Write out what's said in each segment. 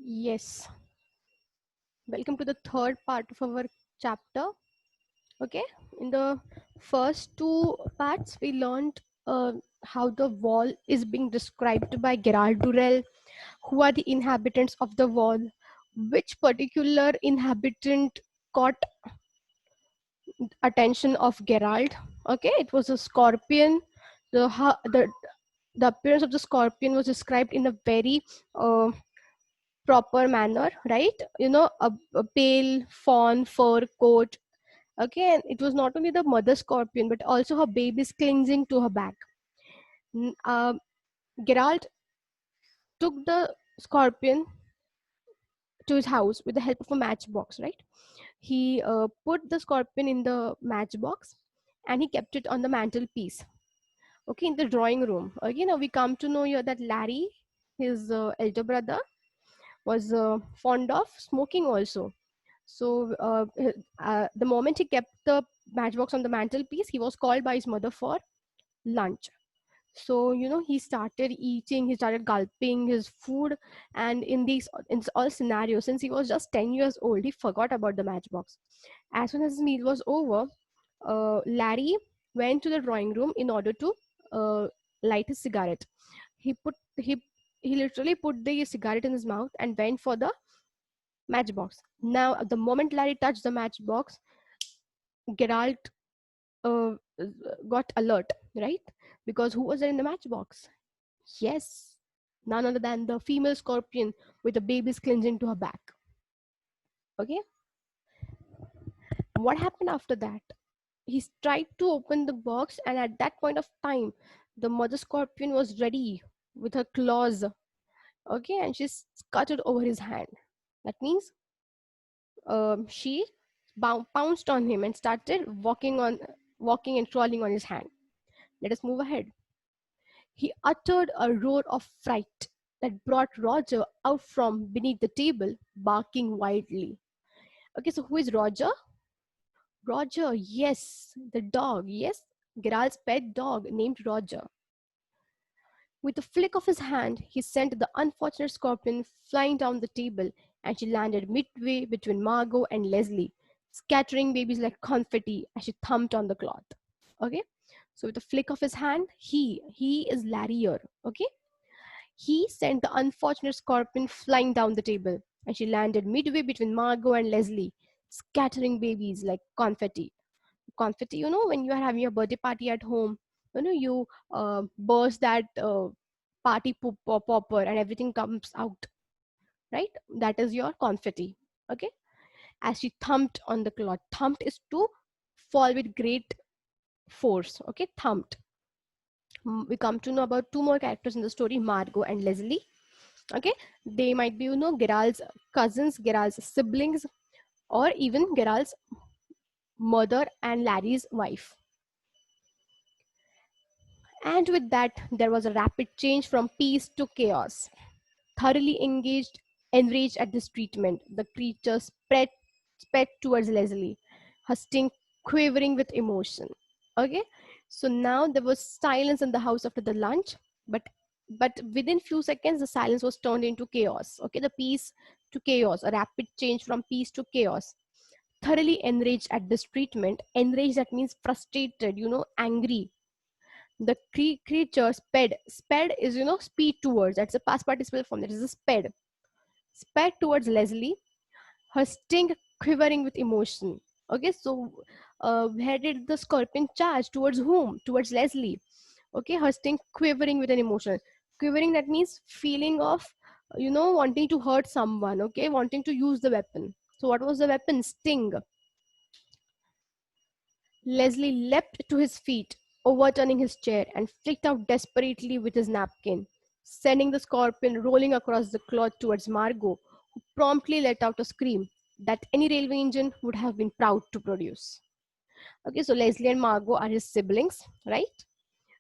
Yes, welcome to the third part of our chapter. Okay, in the first two parts, we learned how the wall is being described by Gerald Durrell. Who are the inhabitants of the wall? Which particular inhabitant caught attention of Gerald? Okay, it was a scorpion. The appearance of the scorpion was described in a very proper manner, right? A pale fawn fur coat. Okay, and it was not only the mother scorpion but also her babies clinging to her back. Geralt took the scorpion to his house with the help of a matchbox, right? He put the scorpion in the matchbox and he kept it on the mantelpiece, okay, in the drawing room. Now we come to know here that Larry, his elder brother, was fond of smoking also. So the moment he kept the matchbox on the mantelpiece, he was called by his mother for lunch. So he started eating, he started gulping his food, and in all scenarios, since he was just 10 years old, he forgot about the matchbox. As soon as his meal was over, Larry went to the drawing room in order to light his cigarette. He put he he literally put the cigarette in his mouth and went for the matchbox. Now, at the moment Larry touched the matchbox, Geralt uh, got alert, right? Because who was there in the matchbox? Yes, none other than the female scorpion with the babies clinging to her back. Okay, what happened after that? He tried to open the box, and at that point of time, the mother scorpion was ready with her claws. Okay, and she scuttled over his hand. That means she pounced on him and started walking and crawling on his hand. Let us move ahead. He uttered a roar of fright that brought Roger out from beneath the table, barking wildly. Okay, so who is Roger? Roger, yes, the dog, yes, Geralt's pet dog named Roger. With a flick of his hand, he sent the unfortunate scorpion flying down the table, and she landed midway between Margot and Leslie, scattering babies like confetti as she thumped on the cloth. Okay, so with a flick of his hand, he is Larrier. Okay, he sent the unfortunate scorpion flying down the table, and she landed midway between Margot and Leslie, scattering babies like confetti. Confetti, when you are having a birthday party at home, you burst that popper and everything comes out, right? That is your confetti. Okay, as she thumped on the cloth. Thumped is to fall with great force. Okay, thumped. We come to know about two more characters in the story, Margot and Leslie. Okay, they might be Geralt's cousins, Geralt's siblings, or even Geralt's mother and Larry's wife. And with that, there was a rapid change from peace to chaos. Thoroughly enraged at this treatment, the creature sped towards Leslie, her sting quivering with emotion. Okay, so now there was silence in the house after the lunch, but within few seconds the silence was turned into chaos. Okay, the peace to chaos, a rapid change from peace to chaos. Thoroughly enraged at this treatment, enraged, that means frustrated, angry. The creature sped is speed towards, that's a past participle form, that is a sped towards Leslie, her sting quivering with emotion. Okay, so where did the scorpion charge? Towards whom? Towards Leslie. Okay, her sting quivering with an emotion. Quivering, that means feeling of wanting to hurt someone. Okay, wanting to use the weapon. So what was the weapon? Sting. Leslie leapt to his feet, overturning his chair, and flicked out desperately with his napkin, sending the scorpion rolling across the cloth towards Margot, who promptly let out a scream that any railway engine would have been proud to produce. Okay, so Leslie and Margot are his siblings, right?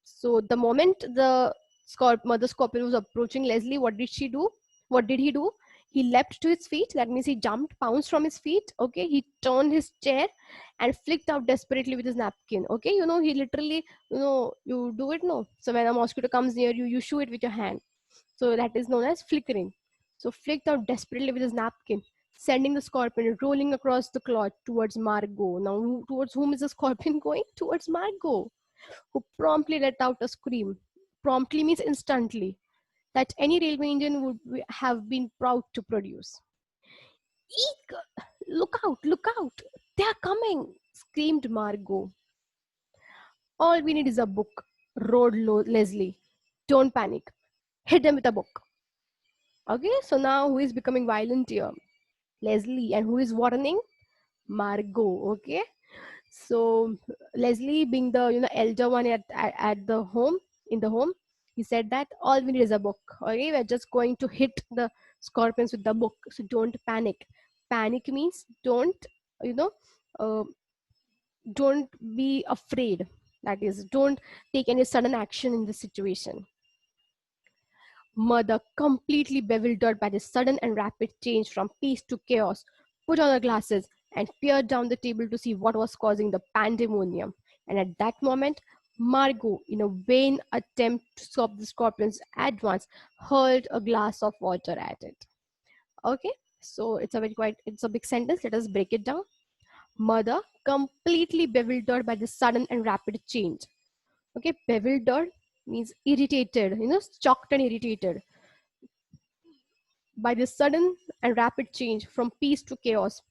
So the moment the mother scorpion was approaching Leslie, what did she do? What did he do? He leapt to his feet. That means he jumped, pounced from his feet. Okay, he turned his chair and flicked out desperately with his napkin. Okay, he literally, you do it. No, so when a mosquito comes near you, you shoo it with your hand. So that is known as flickering. So flicked out desperately with his napkin, sending the scorpion rolling across the cloth towards Margot. Now, towards whom is the scorpion going? Towards Margot, who promptly let out a scream. Promptly means instantly, that any railway engine would have been proud to produce. Eek! Look out! Look out! They are coming! Screamed Margot. All we need is a book, roared Leslie. Don't panic. Hit them with a book. Okay, so now who is becoming violent here? Leslie. And who is warning? Margot. Okay, so Leslie, being the elder one at the home, in the home, he said that all we need is a book. Okay, we're just going to hit the scorpions with the book. So don't panic. Panic means you know uh, don't be afraid. That is, don't take any sudden action in this situation. Mother, completely bewildered by the sudden and rapid change from peace to chaos, put on her glasses and peered down the table to see what was causing the pandemonium. And at that moment, Margot, in a vain attempt to stop the scorpion's advance, hurled a glass of water at it. Okay, so it's a big sentence. Let us break it down. Mother, completely bewildered by the sudden and rapid change. Okay, bewildered means irritated, shocked and irritated by this sudden and rapid change from peace to chaos,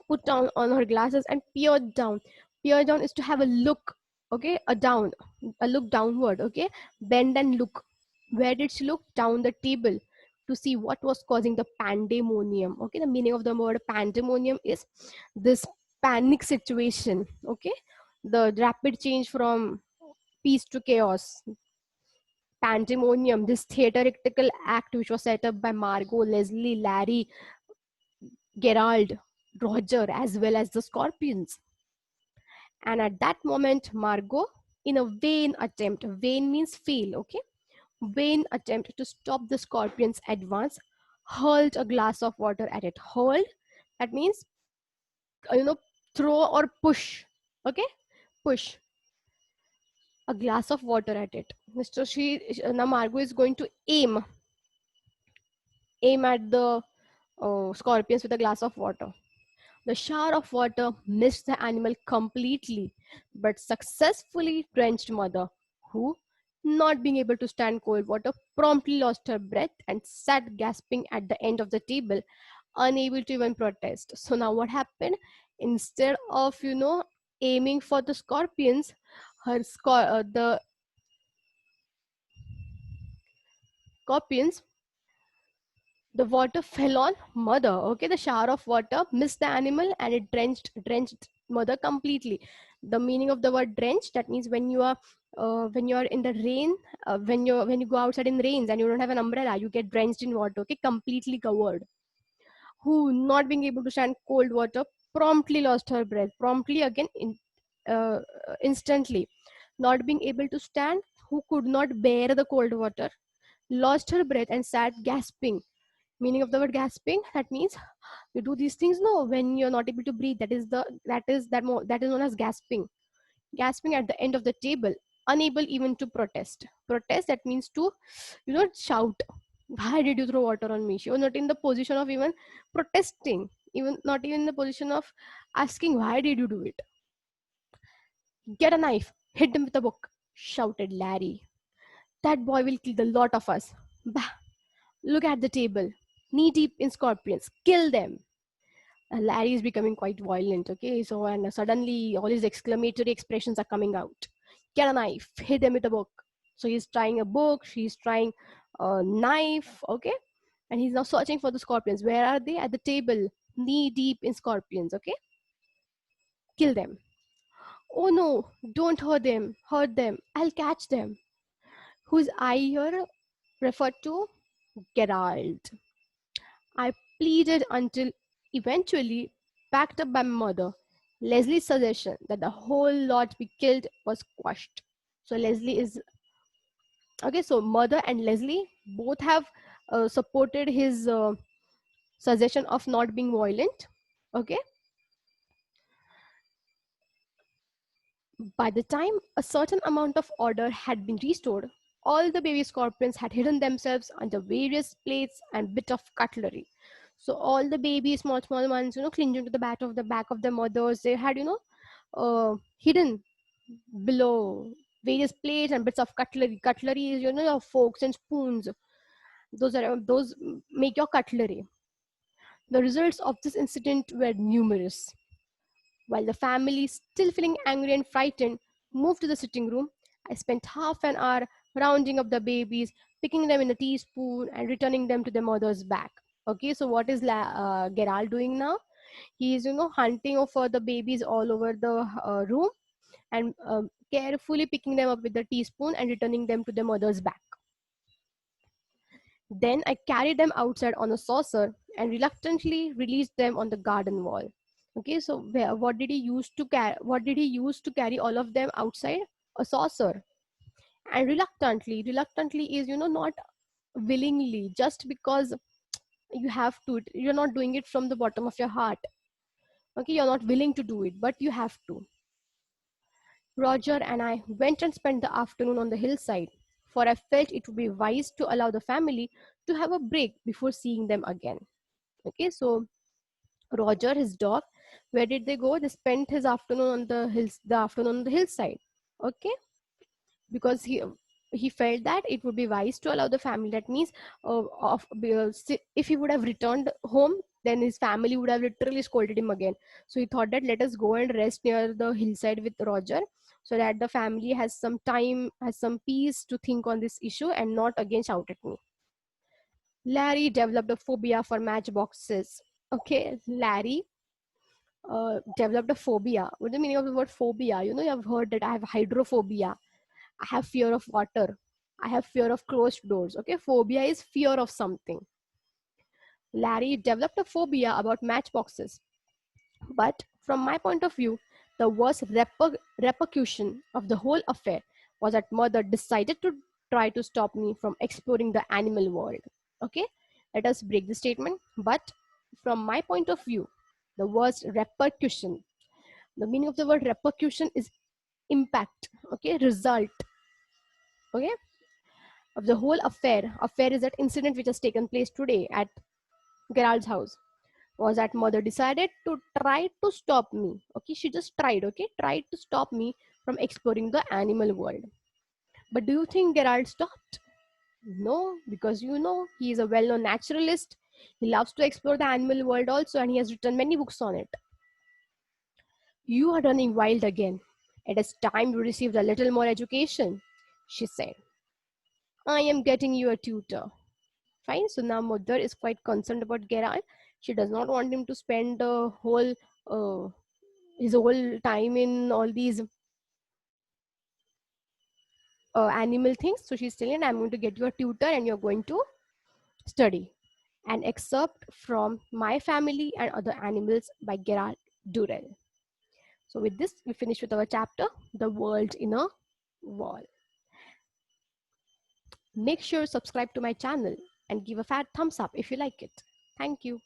put down on her glasses and peered down. Peer down is to have a look, okay, a look downward, okay, bend and look. Where did she look? Down the table to see what was causing the pandemonium. Okay, the meaning of the word pandemonium is this panic situation. Okay, the rapid change from peace to chaos. Pandemonium, this theatrical act which was set up by Margot, Leslie, Larry, Gerald, Roger, as well as the Scorpions. And at that moment, Margot, in a vain means fail, okay? Vain attempt to stop the Scorpion's advance, hurled a glass of water at it. Hurled, that means, you know, throw or push, okay? Push a glass of water at it. So now Margot is going to aim at the scorpions with a glass of water. The shower of water missed the animal completely, but successfully drenched Mother, who, not being able to stand cold water, promptly lost her breath and sat gasping at the end of the table, unable to even protest. So now what happened? Instead of aiming for the scorpions, the scorpions, the water fell on Mother. Okay, the shower of water missed the animal and it drenched Mother completely. The meaning of the word drenched, that means when you are in the rain, when you go outside in rains and you don't have an umbrella, you get drenched in water. Okay, completely covered. Who, not being able to stand cold water, promptly lost her breath. Promptly again, uh, instantly, not being able to stand, who could not bear the cold water, lost her breath and sat gasping. Meaning of the word gasping, that means you do these things, no, when you're not able to breathe, that is known as gasping. Gasping at the end of the table, unable even to protest, that means to shout, why did you throw water on me? She was not in the position of even protesting, even not even in the position of asking why did you do it. Get a knife, hit him with a book, shouted Larry. That boy will kill the lot of us. Bah, look at the table, knee deep in scorpions, kill them. Larry is becoming quite violent, okay? So, and suddenly all his exclamatory expressions are coming out. Get a knife, hit him with a book. So, he's trying a book, she's trying a knife, okay? And he's now searching for the scorpions. Where are they? At the table, knee deep in scorpions, okay? Kill them. Oh no, don't hurt them. I'll catch them. Whose I here referred to? Geralt. I pleaded until eventually, backed up by my mother, Leslie's suggestion that the whole lot be killed was quashed. So Leslie is okay. So mother and Leslie both have supported his suggestion of not being violent. Okay. By the time a certain amount of order had been restored, all the baby scorpions had hidden themselves under various plates and bit of cutlery. So all the baby, small ones, clinging to the back of their mothers, they had, hidden below various plates and bits of cutlery. Cutlery is, your forks and spoons. Those make your cutlery. The results of this incident were numerous. While the family, still feeling angry and frightened, moved to the sitting room, I spent half an hour rounding up the babies, picking them in a teaspoon, and returning them to their mother's back. Okay, so what is Gerald doing now? He is, hunting for the babies all over the room and carefully picking them up with the teaspoon and returning them to their mother's back. Then I carried them outside on a saucer and reluctantly released them on the garden wall. Okay, so what did he use to carry? What did he use to carry all of them outside? A saucer. And reluctantly is, not willingly, just because you have to. You're not doing it from the bottom of your heart. Okay, you're not willing to do it, but you have to. Roger and I went and spent the afternoon on the hillside, for I felt it would be wise to allow the family to have a break before seeing them again. Okay, so Roger, his dog, where did they go? They spent his afternoon on the afternoon on the hillside. Okay, because he felt that it would be wise to allow the family. That means, if he would have returned home, then his family would have literally scolded him again. So he thought that let us go and rest near the hillside with Roger, so that the family has some time, has some peace to think on this issue and not again shout at me. Larry developed a phobia for matchboxes. Okay, Larry developed a phobia. What is the meaning of the word phobia? You have heard that I have hydrophobia. I have fear of water. I have fear of closed doors. Okay, phobia is fear of something. Larry developed a phobia about matchboxes. But from my point of view, the worst repercussion of the whole affair was that mother decided to try to stop me from exploring the animal world. Okay, let us break the statement. But from my point of view, the worst repercussion, the meaning of the word repercussion is impact, okay, result, okay, of the whole affair is that incident which has taken place today at Gerald's house, was that mother decided to try to stop me. Okay, she just tried, okay, tried to stop me from exploring the animal world. But do you think Gerald stopped? No, because he is a well-known naturalist. He loves to explore the animal world also, and he has written many books on it. You are running wild again. It is time you received a little more education, she said. I am getting you a tutor. Fine. So now mother is quite concerned about Geralt. She does not want him to spend the whole his whole time in all these animal things. So she's telling, I'm going to get you a tutor and you're going to study. An excerpt from My Family and Other Animals by Gerald Durrell. So with this, we finish with our chapter, The World in a Wall. Make sure to subscribe to my channel and give a fat thumbs up if you like it. Thank you.